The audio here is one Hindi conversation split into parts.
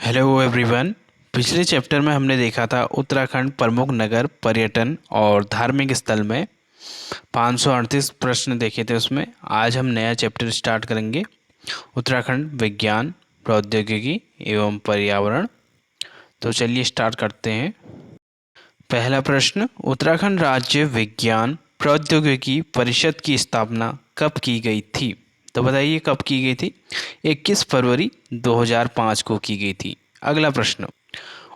Hello everyone. पिछले चैप्टर में हमने देखा था उत्तराखंड प्रमुख नगर पर्यटन और धार्मिक स्थल में 538 प्रश्न देखे थे। उसमें आज हम नया चैप्टर स्टार्ट करेंगे, उत्तराखंड विज्ञान प्रौद्योगिकी एवं पर्यावरण। तो चलिए स्टार्ट करते हैं। पहला प्रश्न, उत्तराखंड राज्य विज्ञान प्रौद्योगिकी परिषद की स्थापना कब की गई थी? तो बताइए कब की गई थी? 21 फरवरी 2005 को की गई थी। अगला प्रश्न,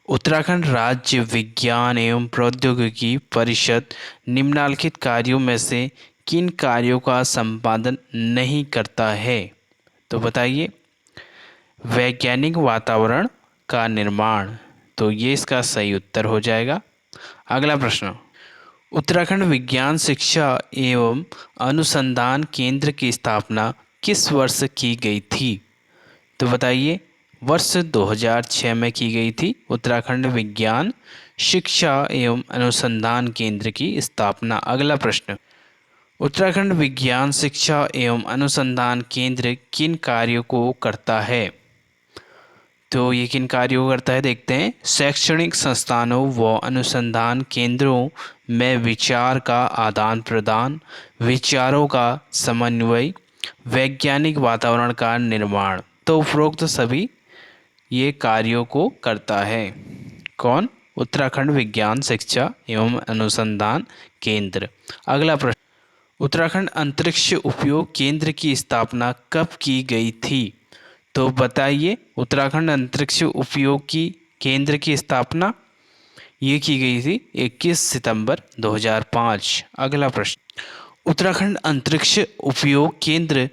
उत्तराखंड राज्य विज्ञान एवं प्रौद्योगिकी परिषद निम्नलिखित कार्यों में से किन कार्यों का संपादन नहीं करता है? तो बताइए। वैज्ञानिक वातावरण का निर्माण, तो ये इसका सही उत्तर हो जाएगा। अगला प्रश्न, उत्तराखंड विज्ञान शिक्षा एवं अनुसंधान केंद्र की स्थापना किस वर्ष की गई थी? तो बताइए। वर्ष 2006 में की गई थी उत्तराखंड विज्ञान शिक्षा एवं अनुसंधान केंद्र की स्थापना। अगला प्रश्न, उत्तराखंड विज्ञान शिक्षा एवं अनुसंधान केंद्र किन कार्यों को करता है? तो ये किन कार्यों को करता है देखते हैं। शैक्षणिक संस्थानों व अनुसंधान केंद्रों में विचार का आदान प्रदान, विचारों का समन्वय, वैज्ञानिक वातावरण का निर्माण। तो उपरोक्त सभी ये कार्यों को करता है। कौन? उत्तराखंड विज्ञान शिक्षा एवं अनुसंधान केंद्र। अगला प्रश्न, उत्तराखंड अंतरिक्ष उपयोग केंद्र की स्थापना कब की गई थी? तो बताइए। उत्तराखंड अंतरिक्ष उपयोग की केंद्र की स्थापना ये की गई थी 21 सितंबर 2005। अगला प्रश्न, उत्तराखंड अंतरिक्ष उपयोग केंद्र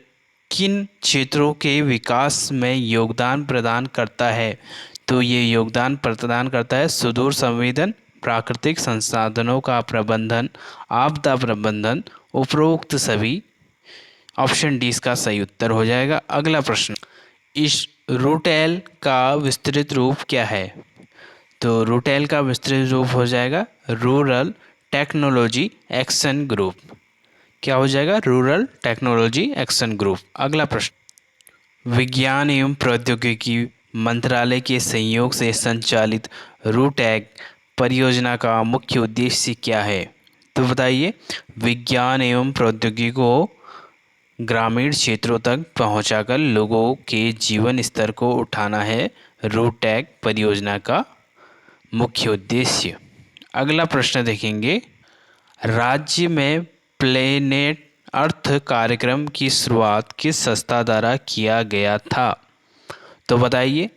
किन क्षेत्रों के विकास में योगदान प्रदान करता है? तो ये योगदान प्रदान करता है सुदूर संवेदन, प्राकृतिक संसाधनों का प्रबंधन, आपदा प्रबंधन, उपरोक्त सभी। ऑप्शन डी इसका सही उत्तर हो जाएगा। अगला प्रश्न, इस रूटेल का विस्तृत रूप क्या है? तो रूटेल का विस्तृत रूप हो जाएगा रूरल टेक्नोलॉजी एक्शन ग्रुप। क्या हो जाएगा? Rural technology action group. अगला प्रश्न, विज्ञान एवं प्रौद्योगिकी मंत्रालय के सहयोग से संचालित रूटैग परियोजना का मुख्य उद्देश्य क्या है? तो बताइए। विज्ञान एवं प्रौद्योगिकी को ग्रामीण क्षेत्रों तक पहुंचाकर लोगों के जीवन स्तर को उठाना है रूटैग परियोजना का मुख्य उद्देश्य। अगला प्रश्न देखेंगे, राज्य में प्लेनेट अर्थ कार्यक्रम की शुरुआत किस संस्था द्वारा किया गया था? तो बताइए।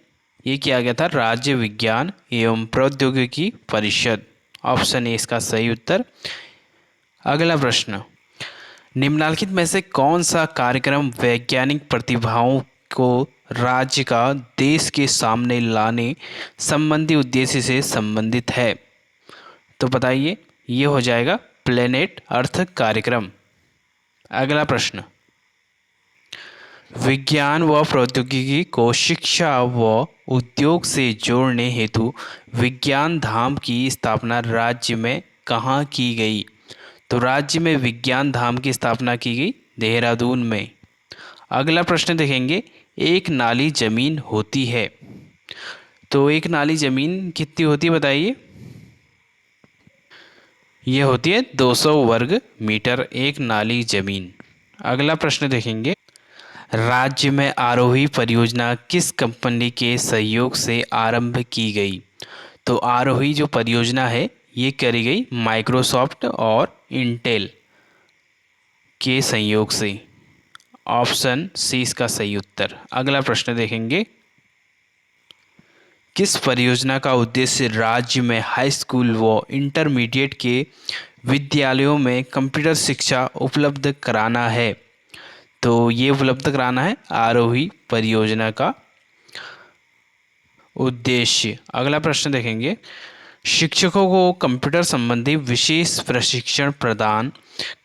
ये किया गया था राज्य विज्ञान एवं प्रौद्योगिकी परिषद। ऑप्शन ए इसका सही उत्तर। अगला प्रश्न, निम्नलिखित में से कौन सा कार्यक्रम वैज्ञानिक प्रतिभाओं को राज्य का देश के सामने लाने संबंधी उद्देश्य से संबंधित है? तो बताइए। ये हो जाएगा प्लेनेट अर्थ कार्यक्रम। अगला प्रश्न, विज्ञान व प्रौद्योगिकी को शिक्षा व उद्योग से जोड़ने हेतु विज्ञान धाम की स्थापना राज्य में कहाँ की गई? तो राज्य में विज्ञान धाम की स्थापना की गई देहरादून में। अगला प्रश्न देखेंगे, एक नाली जमीन होती है। तो एक नाली जमीन कितनी होती है बताइए। ये होती है 200 वर्ग मीटर एक नाली जमीन। अगला प्रश्न देखेंगे, राज्य में आरोही परियोजना किस कंपनी के सहयोग से आरंभ की गई? तो आरोही जो परियोजना है ये करी गई माइक्रोसॉफ्ट और इंटेल के संयोग से। ऑप्शन सी इसका सही उत्तर। अगला प्रश्न देखेंगे, किस परियोजना का उद्देश्य राज्य में हाई स्कूल व इंटरमीडिएट के विद्यालयों में कंप्यूटर शिक्षा उपलब्ध कराना है? तो ये उपलब्ध कराना है आरोही परियोजना का उद्देश्य। अगला प्रश्न देखेंगे, शिक्षकों को कंप्यूटर संबंधी विशेष प्रशिक्षण प्रदान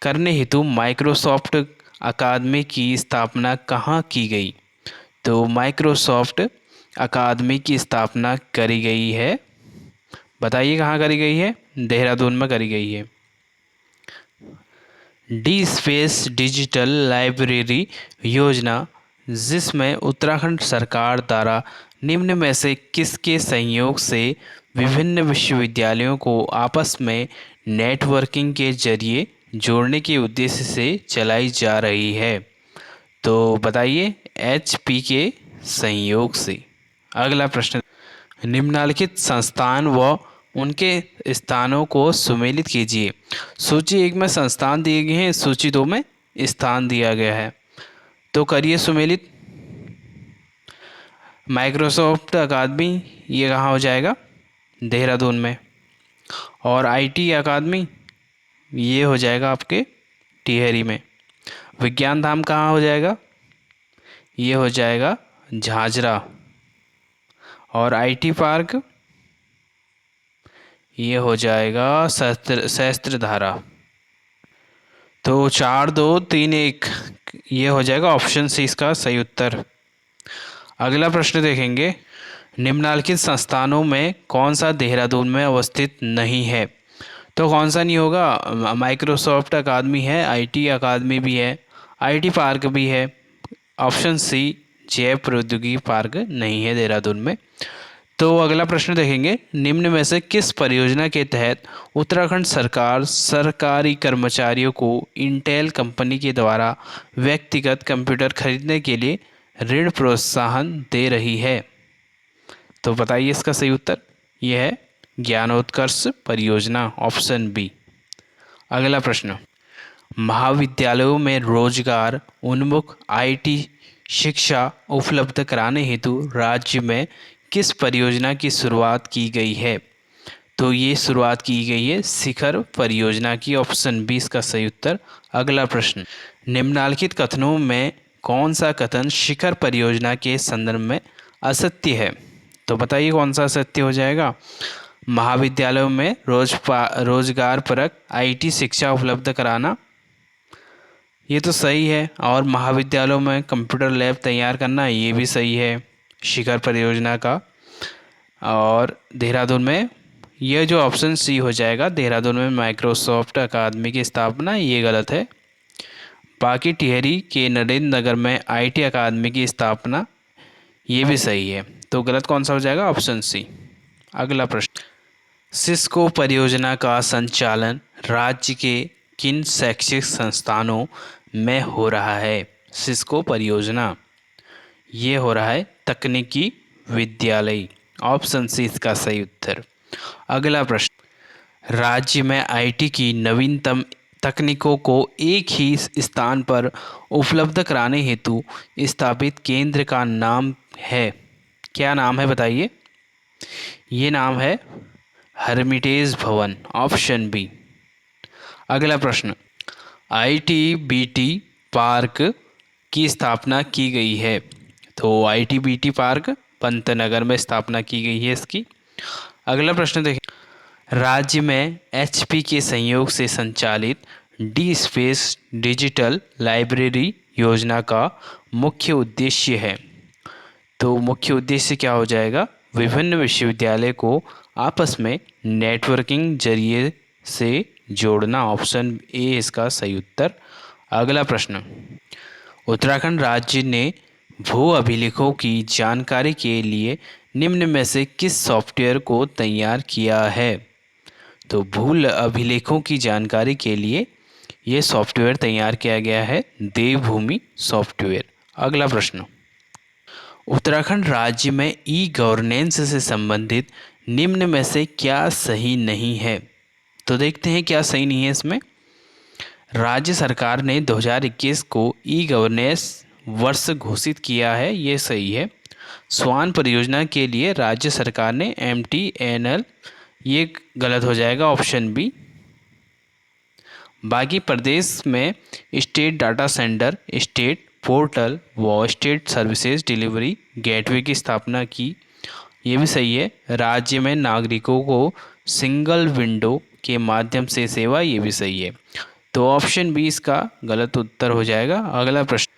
करने हेतु माइक्रोसॉफ्ट अकादमी की स्थापना कहाँ की गई? तो माइक्रोसॉफ्ट अकादमी की स्थापना करी गई है, बताइए कहाँ करी गई है? देहरादून में करी गई है। डी स्पेस डिजिटल लाइब्रेरी योजना, जिसमें उत्तराखंड सरकार द्वारा निम्न में से किसके संयोग से विभिन्न विश्वविद्यालयों को आपस में नेटवर्किंग के जरिए जोड़ने के उद्देश्य से चलाई जा रही है? तो बताइए, HP के संयोग से। अगला प्रश्न, निम्नलिखित संस्थान व उनके स्थानों को सुमेलित कीजिए। सूची 1 में संस्थान दिए गए हैं, सूची 2 में स्थान दिया गया है, तो करिए सुमेलित। माइक्रोसॉफ्ट अकादमी, ये कहाँ हो जाएगा? देहरादून में। और IT अकादमी, ये हो जाएगा आपके टिहरी में। विज्ञान धाम कहाँ हो जाएगा? ये हो जाएगा झाझरा। और IT पार्क, ये हो जाएगा सहस्त्रधारा। तो 4 2 3 1, ये हो जाएगा ऑप्शन सी इसका सही उत्तर। अगला प्रश्न देखेंगे, निम्नलिखित संस्थानों में कौन सा देहरादून में अवस्थित नहीं है? तो कौन सा नहीं होगा? माइक्रोसॉफ्ट अकादमी है, IT अकादमी भी है, IT पार्क भी है। ऑप्शन सी जैव प्रौद्योगिकी पार्क नहीं है देहरादून में। तो अगला प्रश्न देखेंगे, निम्न में से किस परियोजना के तहत उत्तराखंड सरकार सरकारी कर्मचारियों को इंटेल कंपनी के द्वारा व्यक्तिगत कंप्यूटर खरीदने के लिए ऋण प्रोत्साहन दे रही है? तो बताइए इसका सही उत्तर। यह है ज्ञानोत्कर्ष परियोजना, ऑप्शन बी। अगला प्रश्न, महाविद्यालयों में रोजगार उन्मुख IT शिक्षा उपलब्ध कराने हेतु राज्य में किस परियोजना की शुरुआत की गई है? तो ये शुरुआत की गई है शिखर परियोजना की, ऑप्शन बी इसका सही उत्तर। अगला प्रश्न, निम्नलिखित कथनों में कौन सा कथन शिखर परियोजना के संदर्भ में असत्य है? तो बताइए कौन सा असत्य हो जाएगा? महाविद्यालयों में रोजगार परक IT शिक्षा उपलब्ध कराना, ये तो सही है। और महाविद्यालयों में कंप्यूटर लैब तैयार करना, ये भी सही है शिखर परियोजना का। और देहरादून में, यह जो ऑप्शन सी हो जाएगा, देहरादून में माइक्रोसॉफ्ट अकादमी की स्थापना, ये गलत है। बाकी टिहरी के नरेंद्र नगर में IT अकादमी की स्थापना, ये भी सही है। तो गलत कौन सा हो जाएगा? Option C. अगला प्रश्न, सिस्को परियोजना का संचालन राज्य के किन शैक्षिक संस्थानों में हो रहा है? सिस्को परियोजना, ये हो रहा है तकनीकी विद्यालय, ऑप्शन सी इसका सही उत्तर। अगला प्रश्न, राज्य में IT की नवीनतम तकनीकों को एक ही स्थान पर उपलब्ध कराने हेतु स्थापित केंद्र का नाम है? क्या नाम है बताइए? ये नाम है हर्मिटेज भवन, ऑप्शन बी। अगला प्रश्न, ITBT पार्क की स्थापना की गई है? तो ITBT पार्क पंतनगर में स्थापना की गई है इसकी। अगला प्रश्न देखें, राज्य में HP के संयोग से संचालित डी स्पेस डिजिटल लाइब्रेरी योजना का मुख्य उद्देश्य है? तो मुख्य उद्देश्य क्या हो जाएगा? विभिन्न विश्वविद्यालय को आपस में नेटवर्किंग जरिए से जोड़ना, ऑप्शन ए इसका सही उत्तर। अगला प्रश्न, उत्तराखंड राज्य ने भू अभिलेखों की जानकारी के लिए निम्न में से किस सॉफ्टवेयर को तैयार किया है? तो भू अभिलेखों की जानकारी के लिए ये सॉफ्टवेयर तैयार किया गया है देवभूमि सॉफ्टवेयर। अगला प्रश्न, उत्तराखंड राज्य में E-गवर्नेंस से संबंधित निम्न में से क्या सही नहीं है? तो देखते हैं क्या सही नहीं है इसमें। राज्य सरकार ने 2021 को E-गवर्नेंस वर्ष घोषित किया है, ये सही है। स्वान परियोजना के लिए राज्य सरकार ने MTNL, ये गलत हो जाएगा, ऑप्शन बी। बाकी प्रदेश में state data centre, state portal व स्टेट सर्विसेज डिलीवरी गेटवे की स्थापना की, ये भी सही है। राज्य में नागरिकों को सिंगल विंडो के माध्यम से सेवा, ये भी सही है। तो ऑप्शन बी इसका गलत उत्तर हो जाएगा। अगला प्रश्न,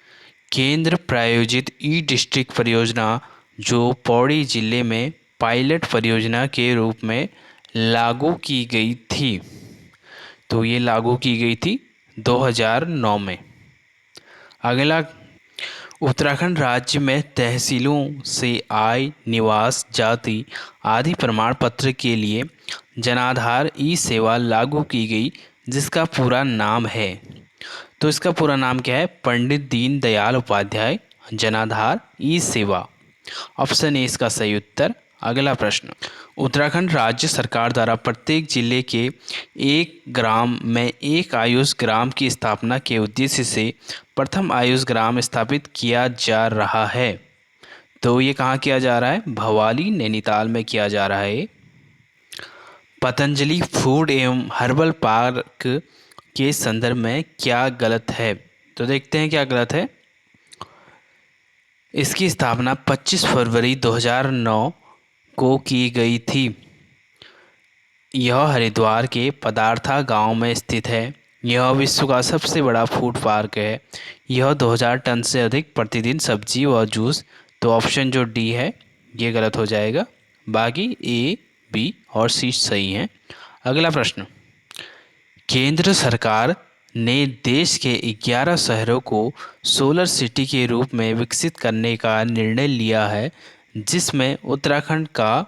केंद्र प्रायोजित E-डिस्ट्रिक्ट परियोजना जो पौड़ी जिले में पायलट परियोजना के रूप में लागू की गई थी, तो ये लागू की गई थी 2009 में। अगला, उत्तराखंड राज्य में तहसीलों से आय, निवास, जाति आदि प्रमाण पत्र के लिए जनाधार ई सेवा लागू की गई, जिसका पूरा नाम है। तो इसका पूरा नाम क्या है? पंडित दीनदयाल उपाध्याय जनाधार ई सेवा। ऑप्शन ए इसका सही उत्तर। अगला प्रश्न, उत्तराखंड राज्य सरकार द्वारा प्रत्येक जिले के एक ग्राम में एक आयुष ग्राम की स्थापना के उद्देश्य से प्रथम आयुष ग्राम स्थापित किया जा रहा है। तो ये कहाँ किया जा रहा है? भवाली नैनीताल में किया जा रहा है। पतंजलि फूड एवं हर्बल पार्क के संदर्भ में क्या गलत है? तो देखते हैं क्या गलत है। इसकी स्थापना 25 फरवरी 2009 को की गई थी। यह हरिद्वार के पदार्था गांव में स्थित है। यह विश्व का सबसे बड़ा फूड पार्क है। यह 2000 टन से अधिक प्रतिदिन सब्जी व जूस। तो ऑप्शन जो डी है ये गलत हो जाएगा। बाकी ए, बी और सी सही हैं। अगला प्रश्न, केंद्र सरकार ने देश के 11 शहरों को सोलर सिटी के रूप में विकसित करने का निर्णय लिया है, जिसमें उत्तराखंड का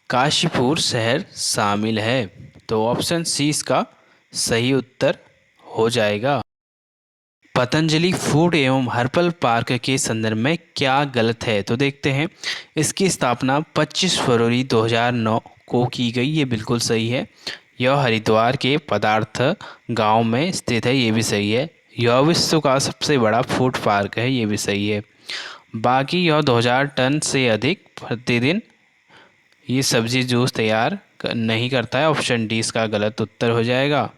काशीपुर शहर शामिल है। तो ऑप्शन सी इसका सही उत्तर हो जाएगा। पतंजलि फूड एवं हर्बल पार्क के संदर्भ में क्या गलत है? तो देखते हैं। इसकी स्थापना 25 फरवरी 2009 को की गई, ये बिल्कुल सही है। यह हरिद्वार के पदार्थ गांव में स्थित है, ये भी सही है। यह विश्व का सबसे बड़ा फूड पार्क है, ये भी सही है। बाकी यह 2000 टन से अधिक प्रतिदिन ये सब्जी जूस तैयार नहीं करता है। ऑप्शन डी इसका गलत उत्तर हो जाएगा।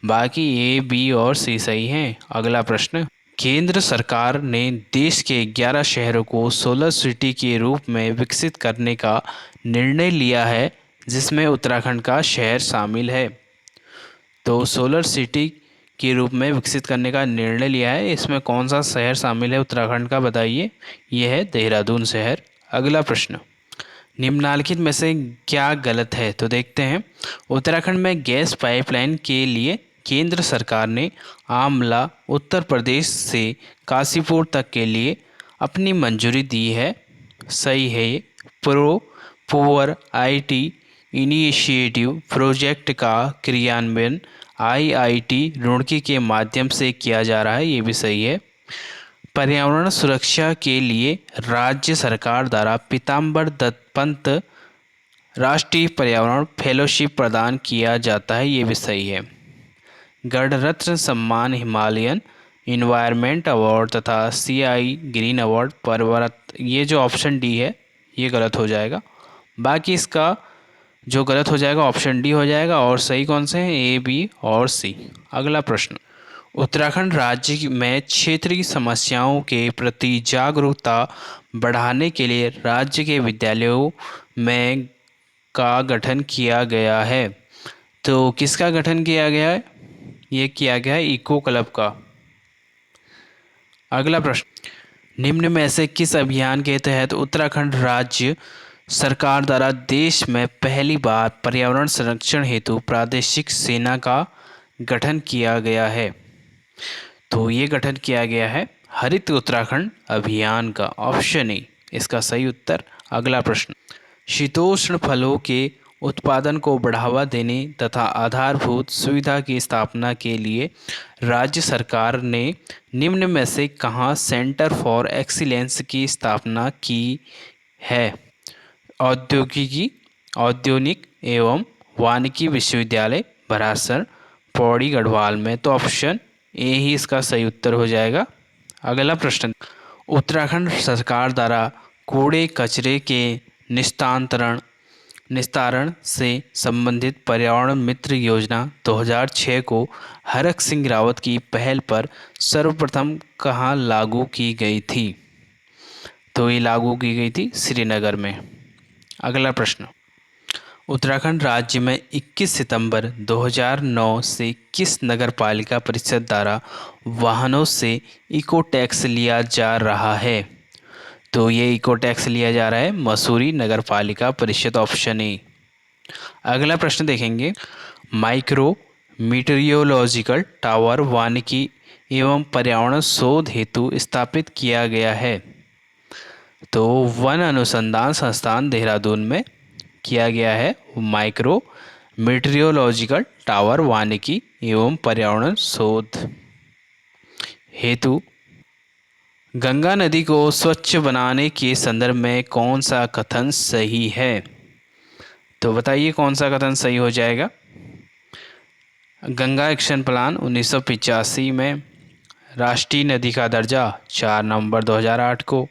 बाकी ए, बी और सी सही हैं। अगला प्रश्न, केंद्र सरकार ने देश के 11 शहरों को सोलर सिटी के रूप में विकसित करने का निर्णय लिया है, जिसमें उत्तराखंड का शहर शामिल है। तो सोलर सिटी के रूप में विकसित करने का निर्णय लिया है, इसमें कौन सा शहर शामिल है उत्तराखंड का? बताइए। यह है देहरादून शहर। अगला प्रश्न, निम्नलिखित में से क्या गलत है? तो देखते हैं। उत्तराखंड में गैस पाइपलाइन के लिए केंद्र सरकार ने आमला उत्तर प्रदेश से काशीपुर तक के लिए अपनी मंजूरी दी है। सही है ये। पुअर आईटी इनिशिएटिव प्रोजेक्ट का क्रियान्वयन आईआईटी रुड़की के माध्यम से किया जा रहा है, ये भी सही है। पर्यावरण सुरक्षा के लिए राज्य सरकार द्वारा पीताम्बर दत्त पंत राष्ट्रीय पर्यावरण फेलोशिप प्रदान किया जाता है, ये भी सही है। गणरत्न सम्मान, हिमालयन इन्वायरमेंट अवार्ड तथा सीआई ग्रीन अवार्ड पर्वत, ये जो ऑप्शन डी है ये गलत हो जाएगा। बाकी इसका जो गलत हो जाएगा ऑप्शन डी हो जाएगा। और सही कौन से हैं? ए, बी और सी। अगला प्रश्न, उत्तराखंड राज्य में क्षेत्रीय समस्याओं के प्रति जागरूकता बढ़ाने के लिए राज्य के विद्यालयों में का गठन किया गया है। तो किसका गठन किया गया है? ये किया गया है इको क्लब का। अगला प्रश्न, निम्न में से किस अभियान के तहत उत्तराखंड राज्य सरकार द्वारा देश में पहली बार पर्यावरण संरक्षण हेतु प्रादेशिक सेना का गठन किया गया है? तो ये गठन किया गया है हरित उत्तराखंड अभियान का। ऑप्शन ए इसका सही उत्तर। अगला प्रश्न, शीतोष्ण फलों के उत्पादन को बढ़ावा देने तथा आधारभूत सुविधा की स्थापना के लिए राज्य सरकार ने निम्न में से कहाँ सेंटर फॉर एक्सीलेंस की स्थापना की है? औद्योगिक एवं वानिकी विश्वविद्यालय भरासर, पौड़ी गढ़वाल में। तो ऑप्शन ए ही इसका सही उत्तर हो जाएगा। अगला प्रश्न, उत्तराखंड सरकार द्वारा कूड़े कचरे के निस्तारण से संबंधित पर्यावरण मित्र योजना 2006 को हरक सिंह रावत की पहल पर सर्वप्रथम कहाँ लागू की गई थी? तो ये लागू की गई थी श्रीनगर में। अगला प्रश्न, उत्तराखंड राज्य में 21 सितंबर 2009 से किस नगर पालिका परिषद द्वारा वाहनों से इको टैक्स लिया जा रहा है? तो ये इको टैक्स लिया जा रहा है मसूरी नगर पालिका परिषद। Option A. अगला प्रश्न देखेंगे, माइक्रो मीटरियोलॉजिकल टावर वानिकी एवं पर्यावरण शोध हेतु स्थापित किया गया है? तो वन अनुसंधान संस्थान देहरादून में किया गया है माइक्रो मीटरियोलॉजिकल टावर वानिकी एवं पर्यावरण शोध हेतु। गंगा नदी को स्वच्छ बनाने के संदर्भ में कौन सा कथन सही है? तो बताइए कौन सा कथन सही हो जाएगा। गंगा एक्शन प्लान 1985 में, राष्ट्रीय नदी का दर्जा 4 नवंबर 2008 को,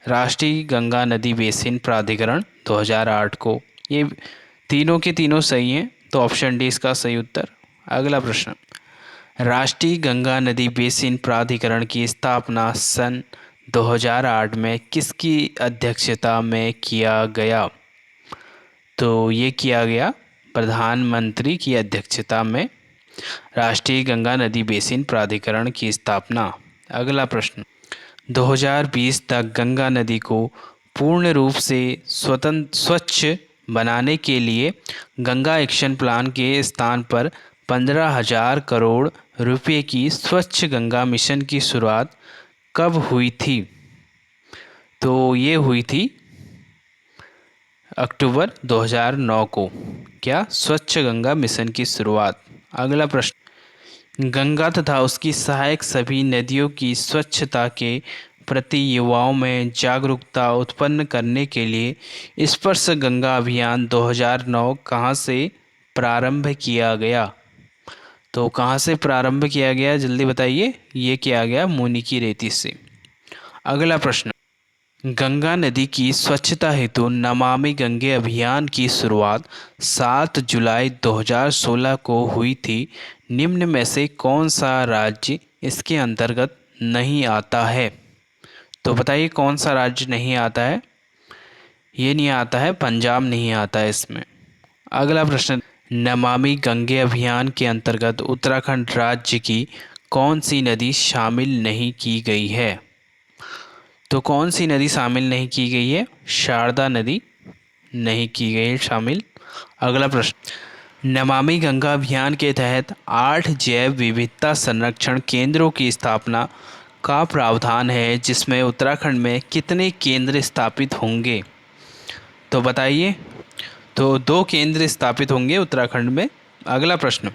राष्ट्रीय गंगा नदी बेसिन प्राधिकरण 2008 को। ये तीनों के तीनों सही हैं, तो ऑप्शन डी इसका सही उत्तर। अगला प्रश्न, राष्ट्रीय गंगा नदी बेसिन प्राधिकरण की स्थापना सन 2008 में किसकी अध्यक्षता में किया गया? तो ये किया गया प्रधानमंत्री की अध्यक्षता में राष्ट्रीय गंगा नदी बेसिन प्राधिकरण की स्थापना। अगला प्रश्न, 2020 तक गंगा नदी को पूर्ण रूप से स्वच्छ बनाने के लिए गंगा एक्शन प्लान के स्थान पर 15,000 करोड़ रुपए की स्वच्छ गंगा मिशन की शुरुआत कब हुई थी? तो ये हुई थी अक्टूबर 2009 को। क्या? स्वच्छ गंगा मिशन की शुरुआत। अगला प्रश्न, गंगा तथा उसकी सहायक सभी नदियों की स्वच्छता के प्रति युवाओं में जागरूकता उत्पन्न करने के लिए स्पर्श गंगा अभियान 2009 कहाँ से प्रारंभ किया गया? तो कहाँ से प्रारंभ किया गया, जल्दी बताइए। ये किया गया मुनि की रेती से। अगला प्रश्न, गंगा नदी की स्वच्छता हेतु नमामि गंगे अभियान की शुरुआत 7 जुलाई 2016 को हुई थी। निम्न में से कौन सा राज्य इसके अंतर्गत नहीं आता है? तो बताइए कौन सा राज्य नहीं आता है। ये नहीं आता है, पंजाब नहीं आता है इसमें। अगला प्रश्न, नमामि गंगे अभियान के अंतर्गत उत्तराखंड राज्य की कौन सी नदी शामिल नहीं की गई है? तो कौन सी नदी शामिल नहीं की गई है? शारदा नदी नहीं की गई है शामिल। अगला प्रश्न, नमामि गंगा अभियान के तहत 8 जैव विविधता संरक्षण केंद्रों की स्थापना का प्रावधान है, जिसमें उत्तराखंड में कितने केंद्र स्थापित होंगे? तो बताइए। तो 2 केंद्र स्थापित होंगे उत्तराखंड में। अगला प्रश्न,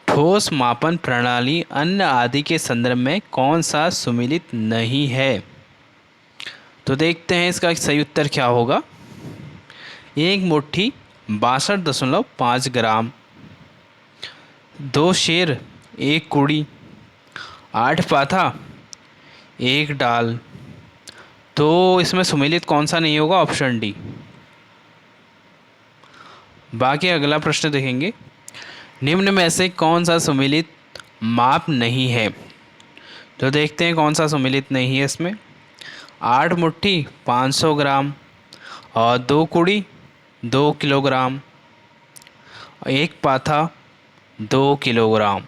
ठोस मापन प्रणाली अन्न आदि के संदर्भ में कौन सा सुमेलित नहीं है? तो देखते हैं इसका सही उत्तर क्या होगा। 1 मुट्ठी 62.5 ग्राम, 2 शेर 1 कुड़ी, 8 पाथा 1 डाल। तो इसमें सुमेलित कौन सा नहीं होगा? Option D. बाकी अगला प्रश्न देखेंगे, निम्न में से कौन सा सुमेलित माप नहीं है? तो देखते हैं कौन सा सुमेलित नहीं है इसमें। 8 मुट्ठी 500 ग्राम और 2 कुड़ी 2 किलोग्राम, 1 पाथा 2 किलोग्राम,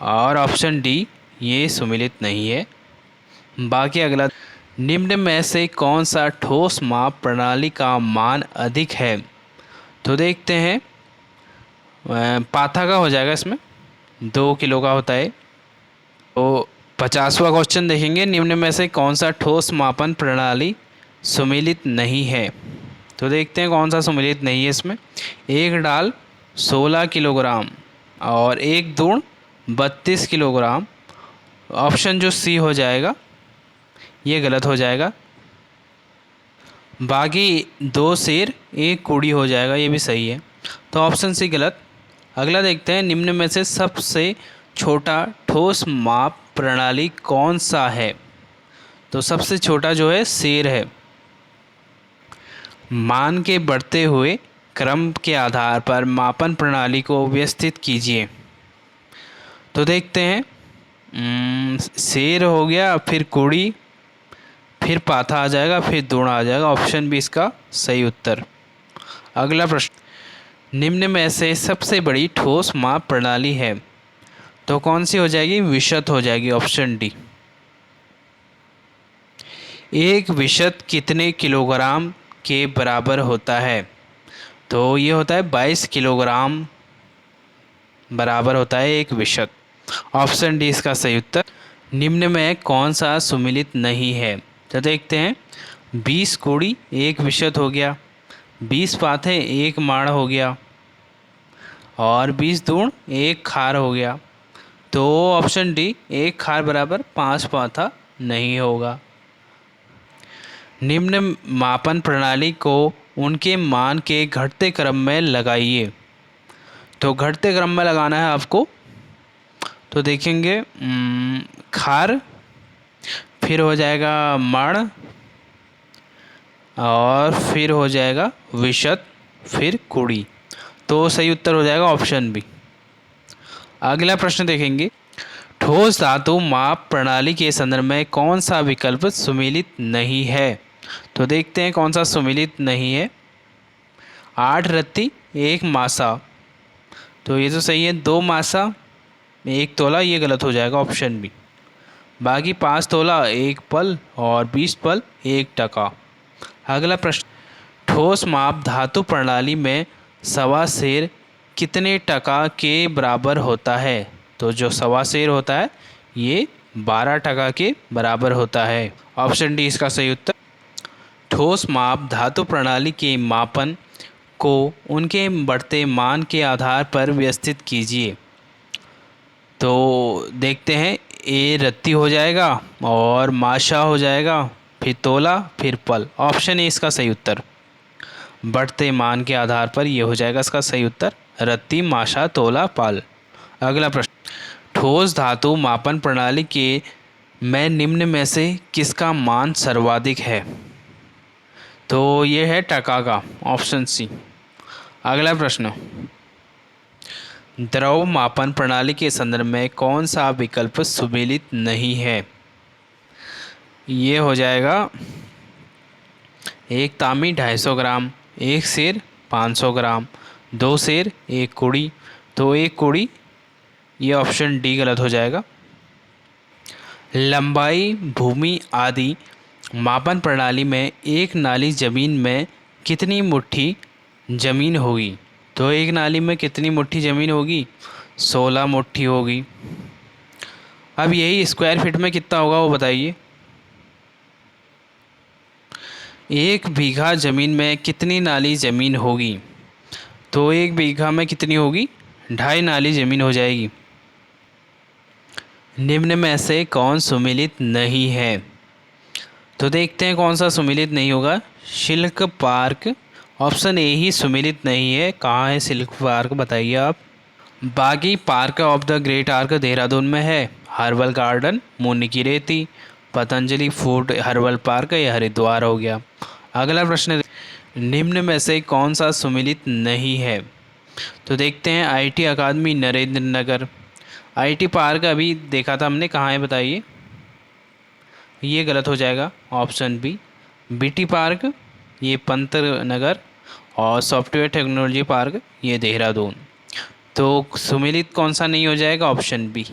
और ऑप्शन डी ये सुमेलित नहीं है। बाकी अगला, निम्न में से कौन सा ठोस माप प्रणाली का मान अधिक है? तो देखते हैं, पाथा का हो जाएगा, इसमें 2 किलो का होता है। तो 50वां क्वेश्चन देखेंगे, निम्न में से कौन सा ठोस मापन प्रणाली सुमेलित नहीं है? तो देखते हैं कौन सा सुमेलित नहीं है इसमें। 1 डाल 16 किलोग्राम और 1 दूण 32 किलोग्राम। ऑप्शन जो सी हो जाएगा ये गलत हो जाएगा। बाकी 2 शेर 1 कुड़ी हो जाएगा, ये भी सही है। तो ऑप्शन सी गलत। अगला देखते हैं, निम्न में से सबसे छोटा ठोस माप प्रणाली कौन सा है? तो सबसे छोटा जो है शेर है। मान के बढ़ते हुए क्रम के आधार पर मापन प्रणाली को व्यवस्थित कीजिए। तो देखते हैं, शेर हो गया, फिर कुड़ी, फिर पाथा आ जाएगा, फिर दूना आ जाएगा। ऑप्शन बी इसका सही उत्तर। अगला प्रश्न, निम्न में से सबसे बड़ी ठोस माप प्रणाली है? तो कौन सी हो जाएगी? विशत हो जाएगी, ऑप्शन डी। 1 विशत कितने किलोग्राम के बराबर होता है? तो ये होता है 22 किलोग्राम बराबर होता है 1 विशत। ऑप्शन डी इसका सही उत्तर। निम्न में कौन सा सुमिलित नहीं है? तो देखते हैं। 20 कोड़ी एक विशत हो गया, 20 पाथे एक माड़ हो गया, और 20 दूण एक खार हो गया। तो ऑप्शन डी एक खार बराबर 5 पाथा नहीं होगा। निम्न मापन प्रणाली को उनके मान के घटते क्रम में लगाइए। तो घटते क्रम में लगाना है आपको। तो देखेंगे खार, फिर हो जाएगा मण, और फिर हो जाएगा विशत, फिर कुड़ी। तो सही उत्तर हो जाएगा ऑप्शन बी। अगला प्रश्न देखेंगे। ठोस धातु माप प्रणाली के संदर्भ में कौन सा विकल्प सुमेलित नहीं है? तो देखते हैं कौन सा सुमेलित नहीं है। 8 रत्ती एक मासा, तो ये तो सही है। 2 मासा एक तोला, ये गलत हो जाएगा ऑप्शन बी। बाकी 5 तोला एक पल और 20 पल एक टका। अगला प्रश्न। ठोस माप धातु प्रणाली में सवा सेर कितने टका के बराबर होता है? तो जो सवा सेर होता है ये 12 टका के बराबर होता है। ऑप्शन डी इसका सही उत्तर। ठोस माप धातु प्रणाली के मापन को उनके बढ़ते मान के आधार पर व्यवस्थित कीजिए। तो देखते हैं। ए रत्ती हो जाएगा, और माशा हो जाएगा, फिर तोला, फिर पल। ऑप्शन ए इसका सही उत्तर। बढ़ते मान के आधार पर ये हो जाएगा इसका सही उत्तर, रत्ती, माशा, तोला, पाल। अगला प्रश्न। ठोस धातु मापन प्रणाली के में निम्न में से किसका मान सर्वाधिक है? तो ये है टका का, ऑप्शन सी। अगला प्रश्न। द्रव मापन प्रणाली के संदर्भ में कौन सा विकल्प सुमेलित नहीं है? ये हो जाएगा एक तामी 250 ग्राम, एक सेर 500 ग्राम, 2 सेर एक कुड़ी। तो एक कुड़ी, ये ऑप्शन डी गलत हो जाएगा। लंबाई, भूमि आदि मापन प्रणाली में एक नाली जमीन में कितनी मुट्ठी जमीन होगी? तो एक नाली में कितनी मुट्ठी ज़मीन होगी? 16 मुट्ठी होगी। अब यही स्क्वायर फीट में कितना होगा वो बताइए। 1 बीघा ज़मीन में कितनी नाली ज़मीन होगी? तो 1 बीघा में कितनी होगी? 2.5 नाली ज़मीन हो जाएगी। निम्न में से कौन सुमेलित नहीं है? तो देखते हैं कौन सा सुमेलित नहीं होगा। शिल्क पार्क, ऑप्शन ए ही सुमेलित नहीं है। कहाँ है शिल्क पार्क बताइए आप। बागी park of the great arc Dehradun में है। हर्बल गार्डन मुनि की रेती, पतंजलि फूड हर्बल पार्क, ये हरिद्वार हो गया। अगला प्रश्न। निम्न में से कौन सा सुमेलित नहीं है? तो देखते हैं। IT academy Narendra Nagar. IT park अभी देखा था हमने, कहाँ है बताइए। ये गलत हो जाएगा, ऑप्शन बी। बीटी पार्क ये पंत नगर, और सॉफ्टवेयर टेक्नोलॉजी पार्क ये देहरादून। तो सुमेलित कौन सा नहीं हो जाएगा? Option B.